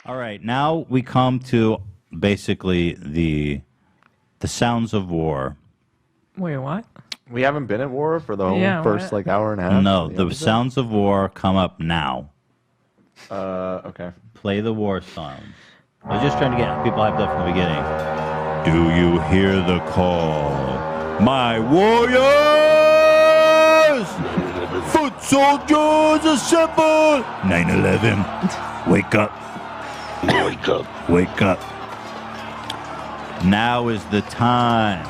All right, now we come to basically the sounds of war. Wait, what? We haven't been at war for the whole first like hour and a half. No, the sounds of war come up now. Okay. Play the war sounds. I was just trying to get people hyped up from the beginning. Do you hear the call, my warriors? Foot soldiers assemble. 9/11. Wake up. Wake up. Wake up. Now is the time.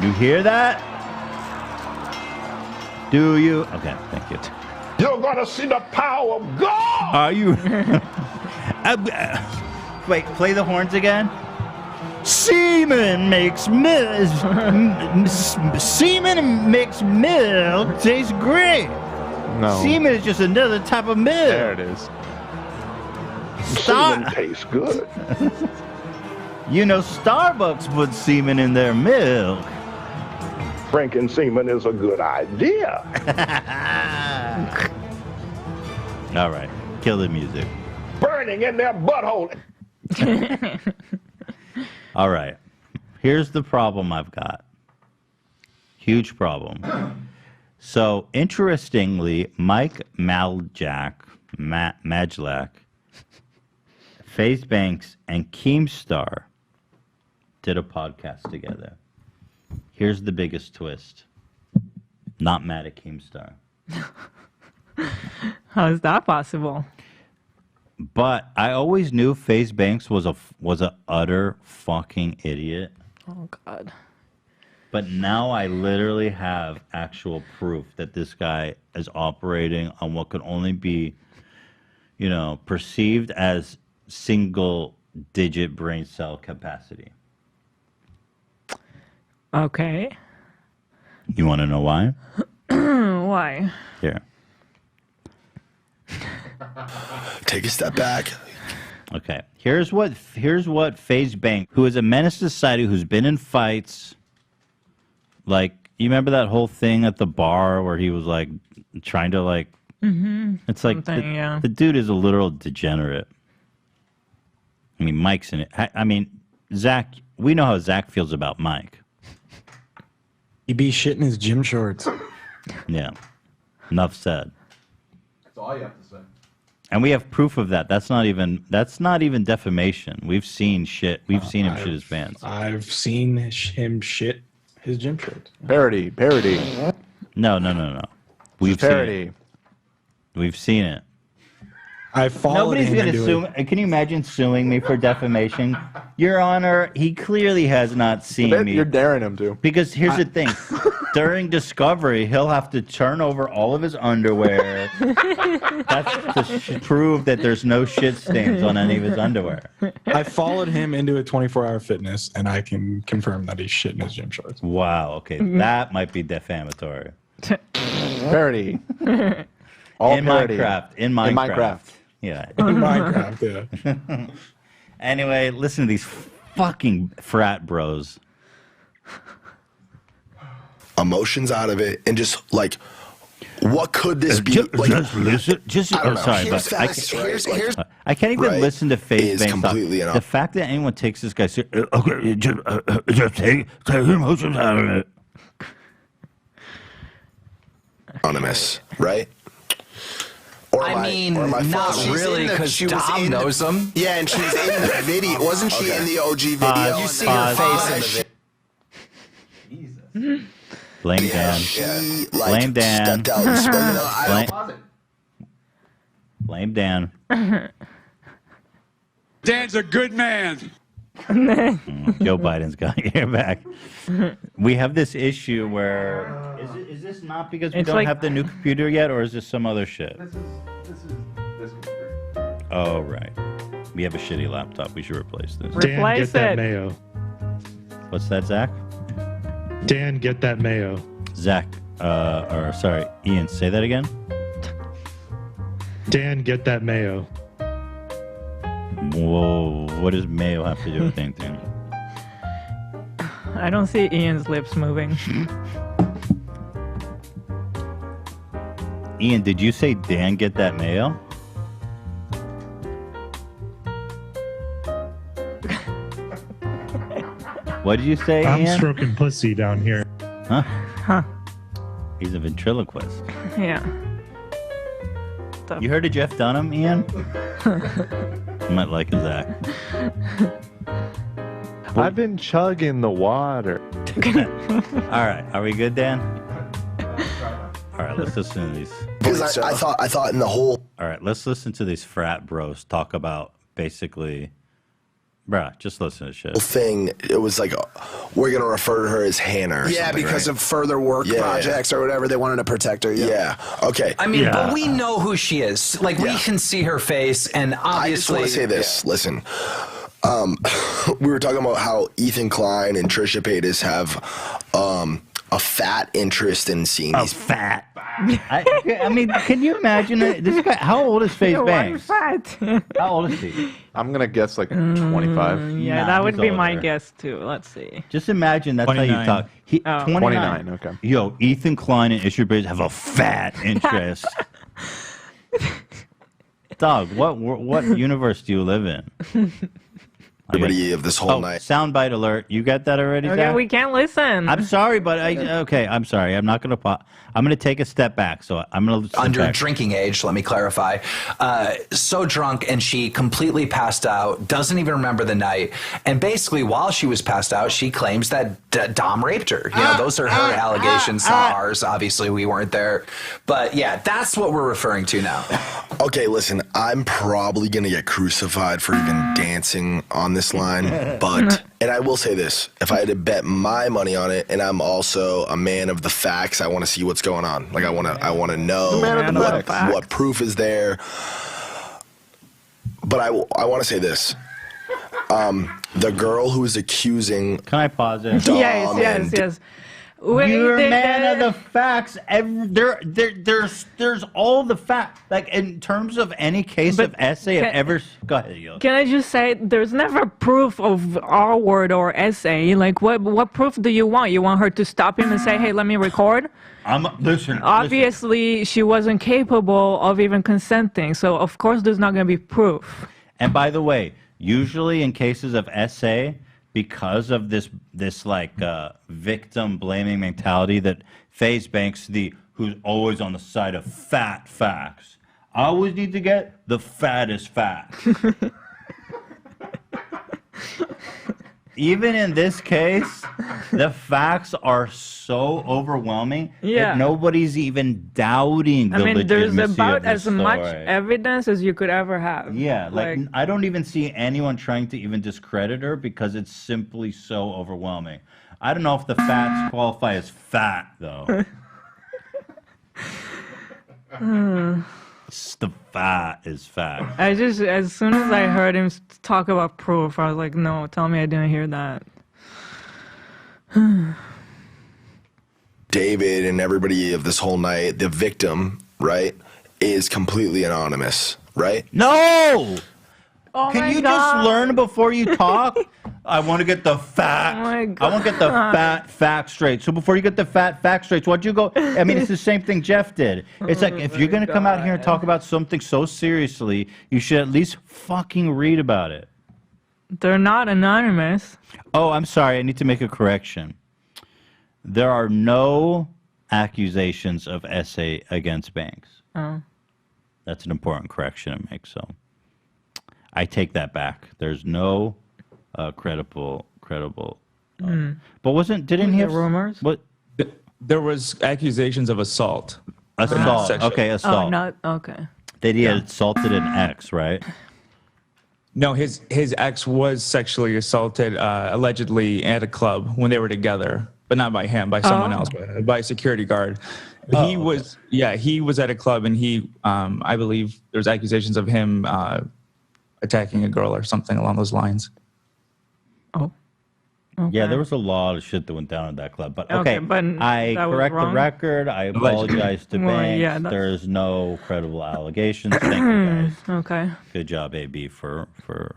You hear that? Do you? Okay, thank you. You're gonna see the power of God. Are you? Wait, play the horns again. Semen makes milk. Semen makes milk taste great. No. Semen is just another type of milk. There it is. Semen tastes good. You know, Starbucks puts semen in their milk. Drinking semen is a good idea. All right, kill the music. Burning in their butthole. All right, here's the problem I've got. Huge problem. So, interestingly, Mike Majlak, FaZe Banks, and Keemstar did a podcast together. Here's the biggest twist. Not mad at Keemstar. How is that possible? But I always knew FaZe Banks was a utter fucking idiot. Oh God. But now I literally have actual proof that this guy is operating on what could only be, you know, perceived as single-digit brain cell capacity. Okay. You want to know why? Why? Here. Take a step back. Okay. Here's what FaZe Bank, who is a menace to society, who's been in fights. Like, you remember that whole thing at the bar where he was like trying to like. Mm-hmm. It's like the dude is a literal degenerate. I mean, Mike's in it. I mean, Zach. We know how Zach feels about Mike. He be shitting his gym shorts. Yeah. Enough said. That's all you have to say. And we have proof of that. That's not even defamation. We've seen shit. We've seen him shit his pants. I've seen him shit his gym shorts. Parody. No. We've parody. seen it. We've seen it. I followed Nobody's him gonna into sue. Can you imagine suing me for defamation? Your Honor, he clearly has not seen me. You're daring him to. Because here's the thing. During discovery, he'll have to turn over all of his underwear. That's to prove that there's no shit stains on any of his underwear. I followed him into a 24-hour fitness, and I can confirm that he's shitting his gym shorts. Wow. Okay, that might be defamatory. Parody. All in parody. Minecraft. In Minecraft. Yeah. In Minecraft, yeah. Anyway, listen to these fucking frat bros. Emotions out of it, and just like, what could this be? Like, just listen. Just I don't know. sorry, Here's but fast, here's I can't even right, listen to FaZe is Banks. completely The fact that anyone takes this guy seriously, okay, just take emotions out of it. anonymous, right? Or I mean, not really, because Dom knows him. Yeah, and she's in the video. Wasn't she in the OG video? You see her face in the video. Blame Dan. She, Blame Dan. stepped out and spoke it out. Blame Dan. Dan's a good man. Joe Biden's got your back. We have this issue where is this not because we don't have the new computer yet, or is this some other shit? This computer. Oh right, we have a shitty laptop. We should replace this. Dan, get that mayo. What's that, Zach? Dan, get that mayo. Zach, or sorry, Ian, say that again. Dan, get that mayo. Whoa, what does mayo have to do with anything? I don't see Ian's lips moving. Ian, did you say Dan get that mayo? What did you say, I'm Ian? stroking pussy down here. Huh. He's a ventriloquist. Yeah. You heard of Jeff Dunham, Ian? You might like his act. I've been chugging the water. All right, are we good, Dan? All right, let's listen to these. Because I thought in the whole All right, let's listen to these frat bros talk about basically, bruh, just listen to shit. thing, it was like, we're going to refer to her as Hannah or Yeah, something, because right? of further work projects or whatever, they wanted to protect her. Yeah. Okay. I mean, but we know who she is. Like, we can see her face, and obviously... I just want to say this. Listen. We were talking about how Ethan Klein and Trisha Paytas have a fat interest in seeing these fat. I mean, can you imagine it? This guy? How old is FaZe Banks? Fat. How old is he? I'm gonna guess like 25. Yeah, Nah, that would he's be my older. guess too. Let's see. Just imagine that's how 29. you talk. He, 29. Okay. Yo, Ethan Klein and Isher Bates have a fat interest. Dog, what universe do you live in? everybody of this whole night. Soundbite alert! You got that already? Okay, Zach? we can't listen. I'm sorry, but I'm sorry. I'm not gonna. I'm gonna take a step back. So I'm gonna under drinking age, let me clarify, so drunk, and she completely passed out, doesn't even remember the night, and basically while she was passed out, she claims that Dom raped her. You know, those are her allegations, not ours. Obviously, we weren't there, but yeah, that's what we're referring to now. Okay, listen, I'm probably gonna get crucified for even dancing on this line, but and I will say this: if I had to bet my money on it, and I'm also a man of the facts, I want to see what's going on. Like I want to know what proof is there. But I want to say this: the girl who is accusing. Can I pause it? Yes. You're a man of the facts. There's all the facts. Like in terms of any case of essay, go ahead, yo. Can I just say, there's never proof of R word or essay. Like, what proof do you want? You want her to stop him and say, "Hey, let me record"? Listen. Obviously, she wasn't capable of even consenting. So of course, there's not going to be proof. And by the way, usually in cases of essay, because of this victim blaming mentality that FaZe Banks, who's always on the side of fat facts, I always need to get the fattest facts. Even in this case, the facts are so overwhelming that nobody's even doubting the legitimacy there's about of the as story. much evidence as you could ever have. Yeah, like I don't even see anyone trying to even discredit her because it's simply so overwhelming. I don't know if the facts qualify as fat, though. The fat is fat. As soon as I heard him talk about proof, I was like, no, tell me I didn't hear that. David and everybody of this whole night, the victim, right, is completely anonymous, right? No! Oh Can you God. just learn before you talk? I want to get the fact. Oh my God. I want to get the fat fact straight. So before you get the fat fact straight, why'd you go? I mean, it's the same thing Jeff did. It's like, if you're going to come out here and talk about something so seriously, you should at least fucking read about it. They're not anonymous. Oh, I'm sorry. I need to make a correction. There are no accusations of essay against Banks. Oh. That's an important correction to make, so I take that back. There's no credible. But didn't he have rumors? What? There was accusations of assault. Assault. Sexual. Okay, assault. Oh, not okay. That he had assaulted an ex, right? No, his ex was sexually assaulted allegedly at a club when they were together, but not by him, by someone else, by a security guard. He was at a club, and he, I believe, there's accusations of him attacking a girl or something along those lines. Oh. Okay. Yeah, there was a lot of shit that went down at that club. But okay, but I that was correct the wrong? record. I apologize to Well, Banks. yeah, There's no credible allegations. Thank you, guys. Okay. Good job, AB, for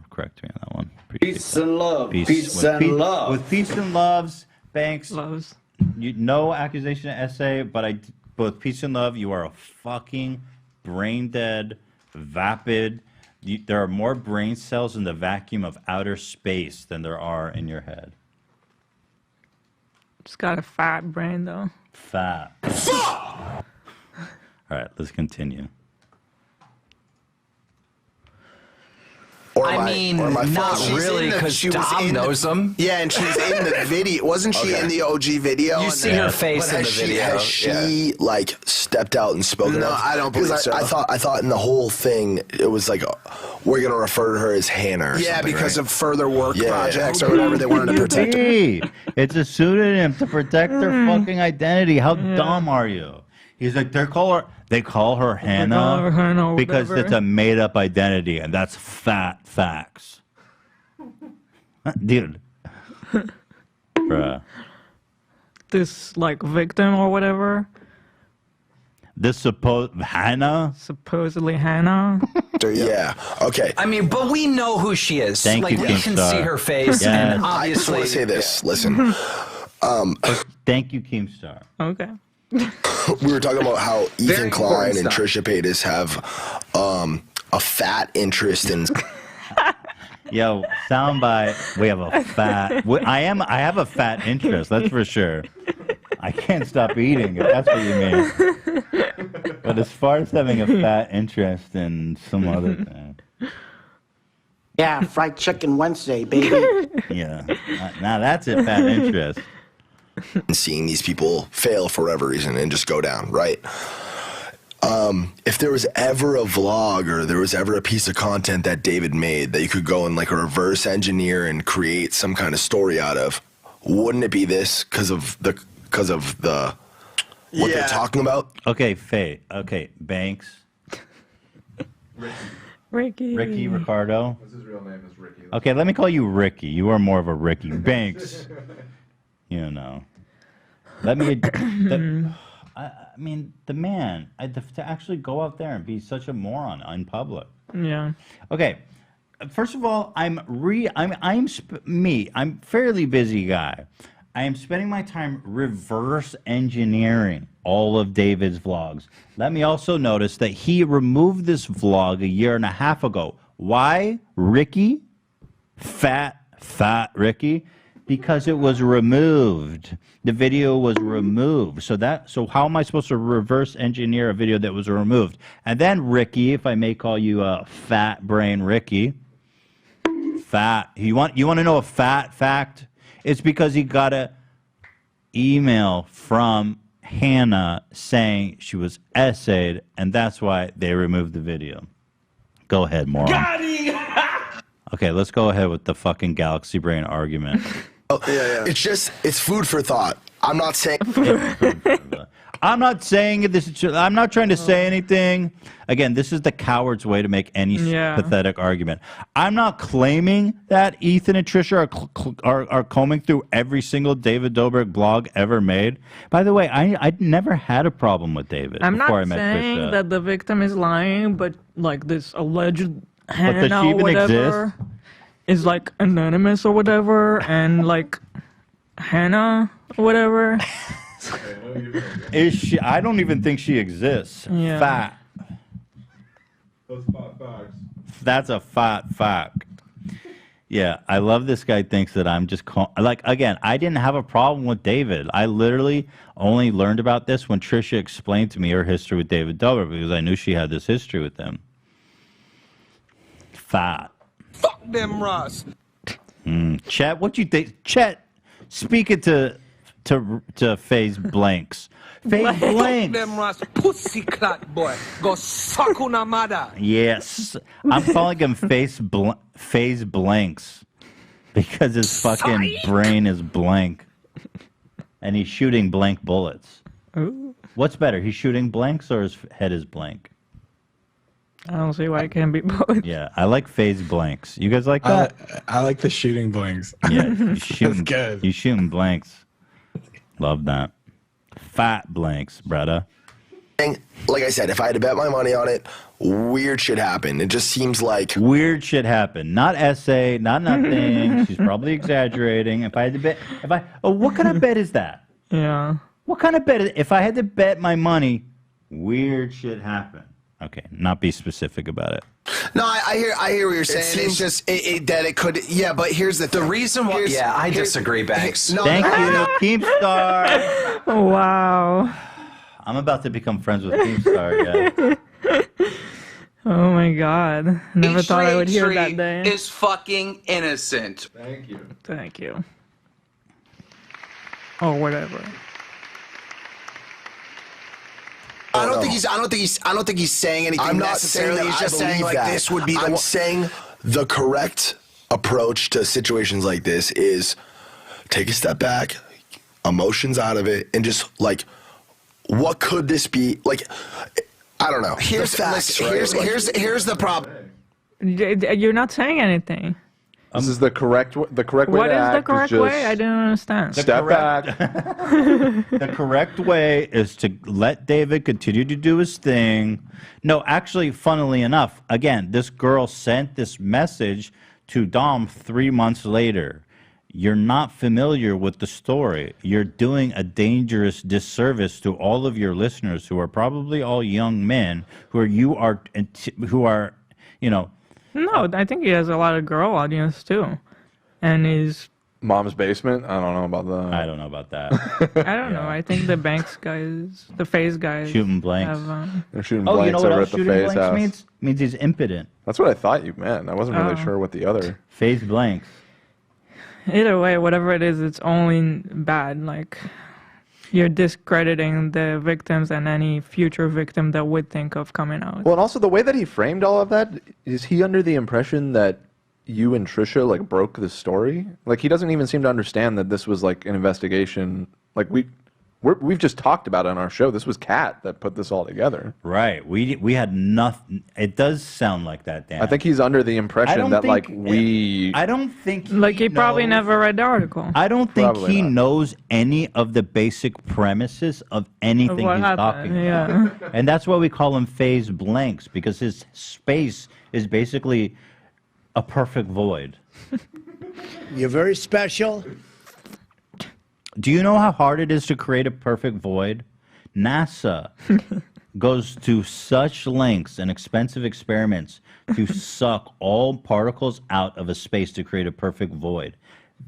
correcting me on that one. Peace and love. Peace with and love. With peace and loves, Banks. Loves. No accusation of essay, but with peace and love, you are a fucking brain dead, vapid. There are more brain cells in the vacuum of outer space than there are in your head. It's got a fat brain though. Fat. All right, let's continue. I mean, not really, because Dom knows them. Yeah, and she's in the video. Wasn't she in the OG video? You see her face in the video. Has she like stepped out and spoken? No, I don't believe so. I thought in the whole thing it was like we're gonna refer to her as Hannah. Or yeah, because right? of further work projects or whatever they wanted to protect her. It's a pseudonym to protect their fucking identity. How dumb are you? He's like, they call her Hannah because it's a made-up identity, and that's fat facts. Dude. Bruh. This, like, victim or whatever. This Hannah? Supposedly Hannah. Yeah. Okay. I mean, but we know who she is. Thank you, we can see her face, and I just obviously. want to say this. Listen. Thank you, Keemstar. Okay. We were talking about how Ethan Very Klein and important Trisha Paytas have a fat interest in. Yo, soundbite. We have a fat. I have a fat interest. That's for sure. I can't stop eating. If that's what you mean. But as far as having a fat interest in some other thing. Yeah, fried chicken Wednesday, baby. Yeah. Now that's a fat interest. And seeing these people fail for whatever reason and just go down, right? If there was ever a vlog or there was ever a piece of content that David made that you could go and like reverse engineer and create some kind of story out of, wouldn't it be this because of the what they're talking about? Okay, Faye. Okay, Banks. Ricky. Ricardo. What's his real name? Is Ricky. Okay, let me call you Ricky. You are more of a Ricky. Banks. You know. Let me. I mean, the man. To actually go out there and be such a moron in public. Yeah. Okay. First of all, I'm fairly busy guy. I am spending my time reverse engineering all of David's vlogs. Let me also notice that he removed this vlog 1.5 years ago. Why, Ricky? Fat Ricky? Because it was removed. The video was removed. So how am I supposed to reverse engineer a video that was removed? And then Ricky, if I may call you a fat brain Ricky. Fat. You want to know a fat fact? It's because he got a email from Hannah saying she was essayed, and that's why they removed the video. Go ahead, moron. Got him! Okay, let's go ahead with the fucking galaxy brain argument. It's food for thought. I'm not saying. I'm not saying this. I'm not trying to say anything. Again, this is the coward's way to make any pathetic argument. I'm not claiming that Ethan and Trisha are combing through every single David Dobrik blog ever made. By the way, I never had a problem with David before I met Trisha. I'm not saying that the victim is lying, but like this alleged does Hannah she or even whatever exist? is like anonymous or whatever, and like Hannah or whatever. Is she? I don't even think she exists. Yeah. Fat. Those fat facts. That's a fat fact. Yeah, I love this guy thinks that I'm just like, again, I didn't have a problem with David. I literally only learned about this when Trisha explained to me her history with David Dobrik because I knew she had this history with him. Fat. Fuck them, Ross. Chet, what you think? Chet, speaking to FaZe Blanks. FaZe Fuck Blanks. them, Ross. Pussycat boy. Go suck on a mother. Yes. I'm calling him FaZe Blanks because his fucking brain is blank. And he's shooting blank bullets. Ooh. What's better, he's shooting blanks or his head is blank? I don't see why it can't be both. Yeah, I like FaZe Blanks. You guys like that? I like the shooting blanks. Yeah, he's shooting, That's good. He's shooting blanks. Love that. Fat blanks, brother. Like I said, if I had to bet my money on it, weird shit happened. It just seems like weird shit happened. Not essay, not nothing. She's probably exaggerating. If I had to bet, what kind of bet is that? Yeah. What kind of bet? If I had to bet my money, weird shit happened. Okay, not be specific about it. No, I hear what you're saying. It's just that it could. Yeah, but here's the reason why. Yeah, I disagree, Banks. No, Thank you, Keemstar. Wow. I'm about to become friends with Keemstar. Yeah. Oh my God! Never thought I would hear that day. Is fucking innocent. Thank you. Thank you. Or whatever. I don't think he's saying anything. I'm not necessarily. saying that He's I just saying believe like that. this would be the I'm one. saying the correct approach to situations like this is take a step back, emotions out of it, and just like, what could this be? Like, I don't know. Here's the facts, right? here's the problem. You're not saying anything. This is the correct way to act. What is the correct way? I didn't understand. Step back. The correct way is to let David continue to do his thing. No, actually, funnily enough, again, this girl sent this message to Dom 3 months later. You're not familiar with the story. You're doing a dangerous disservice to all of your listeners, who are probably all young men, who are, you know. No, I think he has a lot of girl audience too, and he's Mom's basement. I don't know about that. I don't know about that. I don't know. I think the Banks guys, the FaZe guys, shooting blanks. They're shooting Oh, blanks you know what over else at the shooting FaZe blanks house. means he's impotent. That's what I thought you meant. I wasn't really sure what the other. FaZe blanks. Either way, whatever it is, it's only bad. Like, you're discrediting the victims and any future victim that would think of coming out. Well, and also the way that he framed all of that, is he under the impression that you and Trisha like broke the story? Like, he doesn't even seem to understand that this was like an investigation. Like, we've just talked about it on our show. This was Kat that put this all together. Right. We had nothing. It does sound like that, Dan. I think he's under the impression that like I don't think he probably never read the article. I don't think Probably he not. knows any of the basic premises of anything what he's happened, talking yeah. about. And that's why we call him FaZe blanks, because his space is basically a perfect void. You're very special. Do you know how hard it is to create a perfect void? NASA goes to such lengths and expensive experiments to suck all particles out of a space to create a perfect void.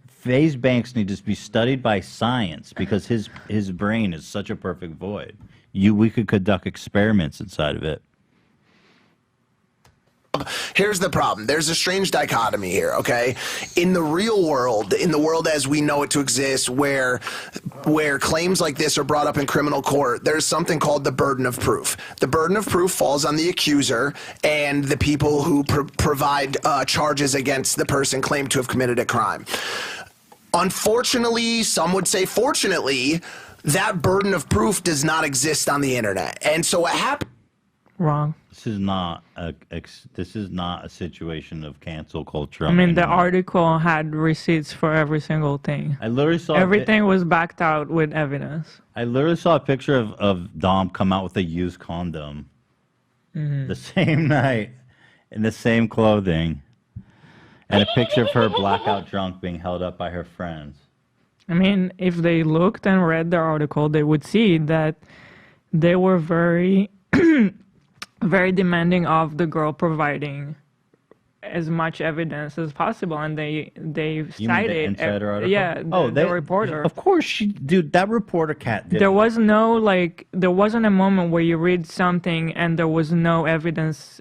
FaZe Banks needs to be studied by science because his brain is such a perfect void. We could conduct experiments inside of it. Here's the problem. There's a strange dichotomy here, okay? In the real world, in the world as we know it to exist, where claims like this are brought up in criminal court, there's something called the burden of proof. The burden of proof falls on the accuser and the people who provide charges against the person claimed to have committed a crime. Unfortunately, some would say fortunately, that burden of proof does not exist on the internet. And so what happens... Wrong. This is not a situation of cancel culture. I mean, the article had receipts for every single thing. I literally saw everything was backed out with evidence. I literally saw a picture of Dom come out with a used condom the same night in the same clothing, and a picture of her blackout drunk being held up by her friends. I mean, if they looked and read the article, they would see that they were very very demanding of the girl providing as much evidence as possible, and they cited the reporter. Of course, dude, that reporter Kat did. There wasn't a moment where you read something and there was no evidence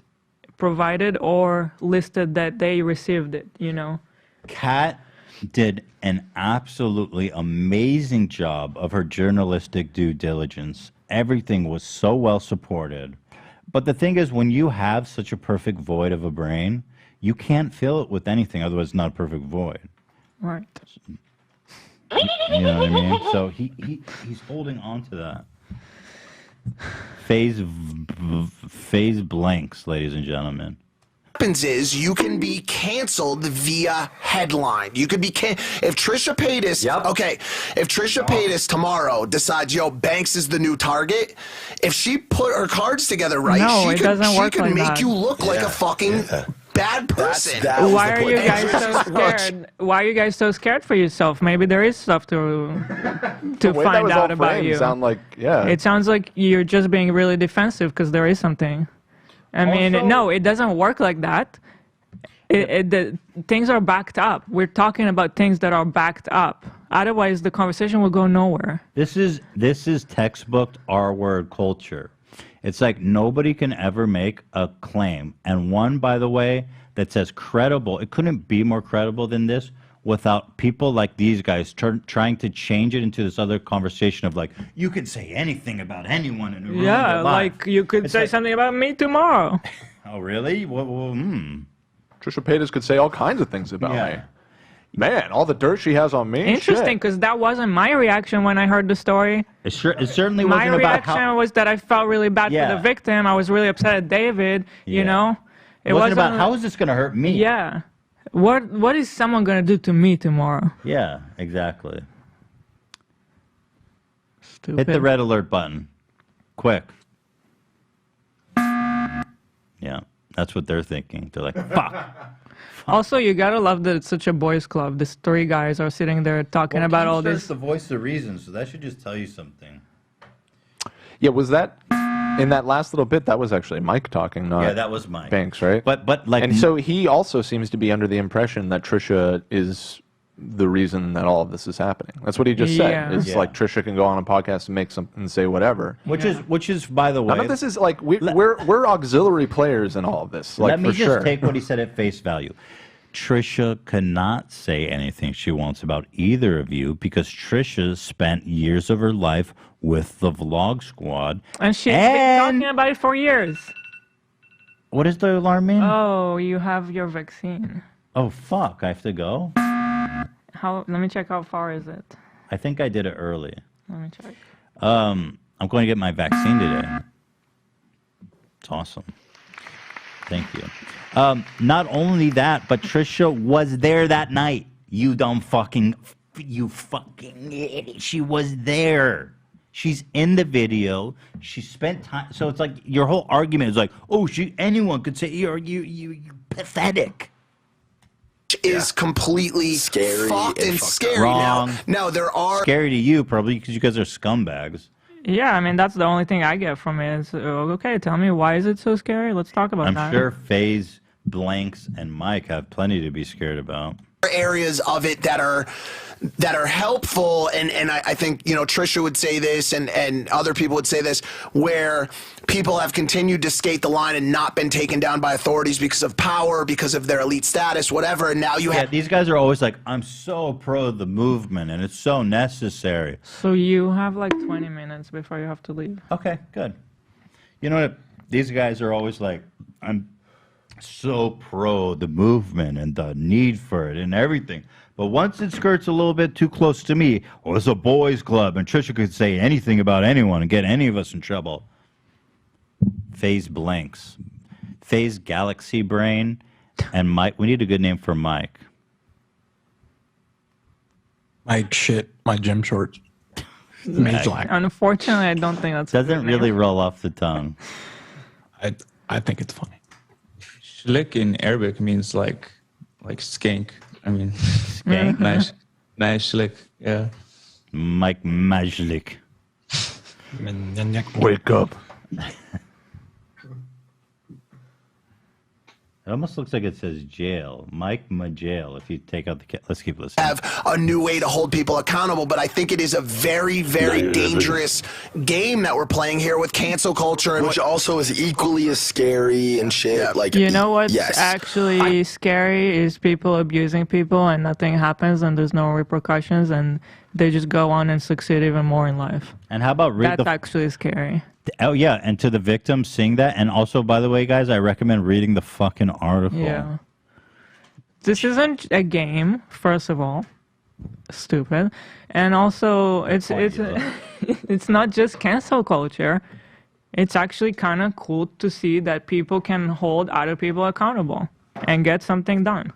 provided or listed that they received it, you know. Kat did an absolutely amazing job of her journalistic due diligence. Everything was so well supported. But the thing is, when you have such a perfect void of a brain, you can't fill it with anything, otherwise it's not a perfect void. Right. You know what I mean? So he's holding on to that. FaZe blanks, ladies and gentlemen. Happens is you can be canceled via headline. You could be if Trisha Paytas, if Trisha Paytas tomorrow decides, Banks is the new target, if she put her cards together right, she could make you look like a fucking bad person. Why are you guys so scared? Why are you guys so scared for yourself? Maybe there is stuff to find out about you. Sound like, yeah. It sounds like you're just being really defensive because there is something. I mean, Also- no, it doesn't work like that. The things are backed up. We're talking about things that are backed up. Otherwise, the conversation will go nowhere. This is textbook R-word culture. It's like nobody can ever make a claim, and one, by the way, that says credible. It couldn't be more credible than this without people like these guys trying to change it into this other conversation of like, you can say anything about anyone and ruin Yeah, their life. like you could say something about me tomorrow. Oh, really? Trisha Paytas could say all kinds of things about me. Man, all the dirt she has on me. Interesting, because that wasn't my reaction when I heard the story. It certainly My wasn't about reaction how. was that I felt really bad Yeah. for the victim. I was really upset at David. You know, It wasn't about how is this going to hurt me. Yeah, what is someone gonna do to me tomorrow? Yeah, exactly. Stupid. Hit the red alert button, quick. Yeah, that's what they're thinking. They're like, fuck. Also, you gotta love that it's such a boys' club. These three guys are sitting there talking about all this. the voice of reason, so that should just tell you something. Yeah, was that in that last little bit? That was actually Mike talking, not Yeah, that was Mike. Banks, right? But like, and so he also seems to be under the impression that Trisha is the reason that all of this is happening. That's what he just Yeah. said. It's Yeah. like Trisha can go on a podcast and make something and say whatever. which is by the way. None of this is like we're auxiliary players in all of this. Like Let me for just sure. take what he said at face value. Trisha cannot say anything she wants about either of you because Trisha spent years of her life with the Vlog Squad. And she's been talking about it for years. What does the alarm mean? Oh, you have your vaccine. Oh, fuck. I have to go? Let me check how far is it. I think I did it early. Let me check. I'm going to get my vaccine today. It's awesome. Thank you. Not only that, but Trisha was there that night. You fucking idiot. She was there. She's in the video. She spent time. So it's like your whole argument is like, oh, anyone could say you pathetic. Is completely Scary fucked and and fucked scary Wrong. now. No, there are Scary to you probably because you guys are scumbags. Yeah, I mean, that's the only thing I get from it is, okay, tell me, why is it so scary? Let's talk about I'm that. sure FaZe, Blanks, and Mike have plenty to be scared about. areas of it that are helpful, and I think Trisha would say this, and other people would say this, where people have continued to skate the line and not been taken down by authorities because of power, because of their elite status, whatever. And now you have These guys are always like, I'm so pro the movement and it's so necessary. So you have like 20 minutes before you have to leave. Okay, good. You know what? These guys are always like, I'm so pro the movement and the need for it and everything. But once it skirts a little bit too close to me, or it's a boys' club and Trisha could say anything about anyone and get any of us in trouble. FaZe Blanks. FaZe Galaxy Brain and Mike. We need a good name for Mike. Mike shit, my gym shorts. Mage Black. Unfortunately, I don't think that's a Doesn't good really name. roll off the tongue. I think it's funny. Schlick in Arabic means like skink. I mean, Skank? nice schlick. Yeah. Mike Majlik. Wake up. It almost looks like it says jail. Mike Majail. If you take out the let's keep listening. have a new way to hold people accountable, but I think it is a very, very dangerous game that we're playing here with cancel culture, and Which also is equally as scary and shit. Yeah. Like, You know what's yes. actually scary is people abusing people and nothing happens and there's no repercussions and they just go on and succeed even more in life. And how about read That's the actually scary. oh yeah, and to the victim, seeing that, and also by the way, guys, I recommend reading the fucking article. Yeah. This isn't a game, first of all. Stupid. And also it's it's not just cancel culture. It's actually kind of cool to see that people can hold other people accountable and get something done.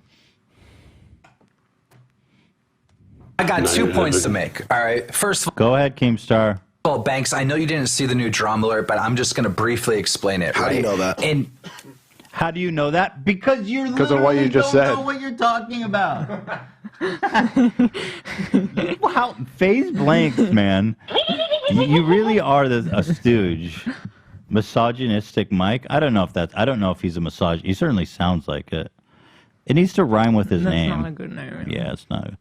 I got 2 points to make. All right. First of Go ahead, Keemstar. all, Banks, I know you didn't see the new drama alert, but I'm just going to briefly explain it. How do you right? know that? And How do you know that? Because you're Because of what you just don't said. know what you're talking about. Wow, FaZe Blanks, man. You really are a stooge. Misogynistic Mike. I don't know if he's a misogynist. He certainly sounds like it. It needs to rhyme with his That's name. not a good name. Yeah, it's not.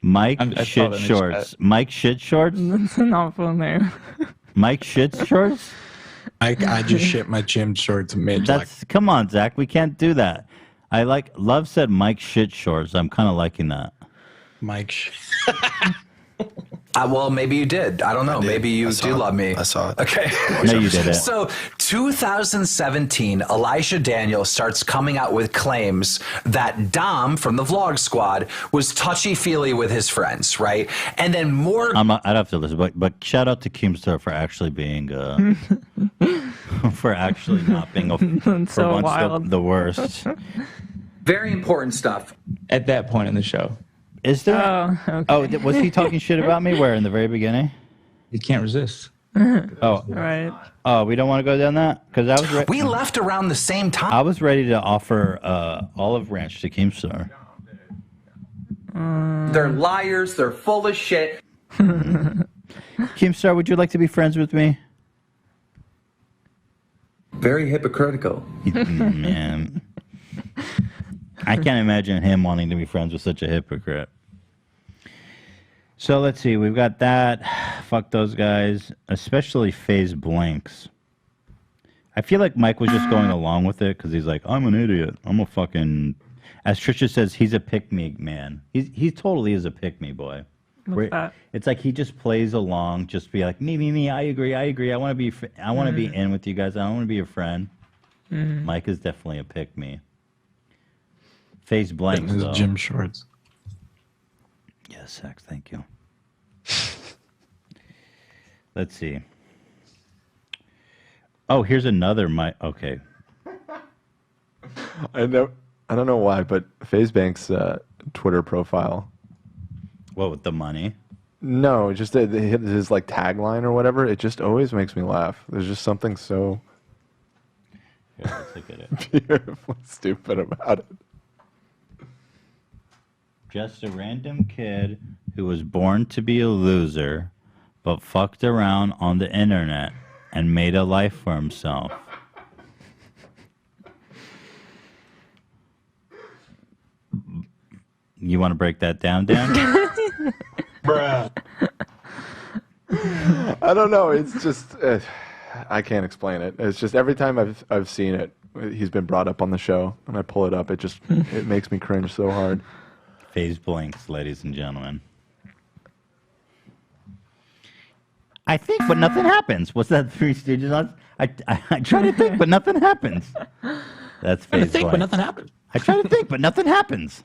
Mike I saw Shit that in the Shorts. chat. Mike Shit Shorts. That's an awful name. Mike Shit Shorts. I just shit my gym shorts mid. Come on, Zach. We can't do that. Love said Mike Shit Shorts. I'm kind of liking that. Mike. Well, maybe you did. I don't know. Maybe you do love me. I saw it. Okay. No, you didn't. So, 2017, Elijah Daniel starts coming out with claims that Dom from the Vlog Squad was touchy-feely with his friends, right? And then more... I'd have to listen, but shout out to Keemstar for actually being... for actually not being So wild. The worst. Very important stuff. At that point in the show. Is there? Okay. Oh, was he talking shit about me? Where in the very beginning? He can't resist. Oh, Right. Oh, we don't want to go down that because I was. We left around the same time. I was ready to offer Olive Ranch to Keemstar. They're liars. They're full of shit. Keemstar, would you like to be friends with me? Very hypocritical. Man, I can't imagine him wanting to be friends with such a hypocrite. So let's see. We've got that. Fuck those guys, especially FaZe Blanks. I feel like Mike was just going along with it because he's like, I'm an idiot. I'm a fucking... As Trisha says, he's a pick-me man. He totally is a pick-me boy. What's that? It's like he just plays along, just be like, me, I agree. I want to be in with you guys. I want to be your friend. Mhm. Mike is definitely a pick-me. FaZe Blanks, His though. gym shorts. Yes, Zach, thank you. Let's see. Oh, here's another Mike. Okay. I don't know why, but FaZe Bank's Twitter profile. What, with the money? No, just his like tagline or whatever. It just always makes me laugh. There's just something so Here, let's look at it. beautifully stupid about it. Just a random kid who was born to be a loser, but fucked around on the internet and made a life for himself. You want to break that down, Dan? Bruh. I don't know. It's just I can't explain it. It's just every time I've seen it, he's been brought up on the show, and I pull it up. It makes me cringe so hard. FaZe Blanks, ladies and gentlemen. I think, but nothing happens. What's that? Three Stooges on? I try to think, but nothing happens. That's FaZe Blanks. But nothing happened. I try to think, but nothing happens.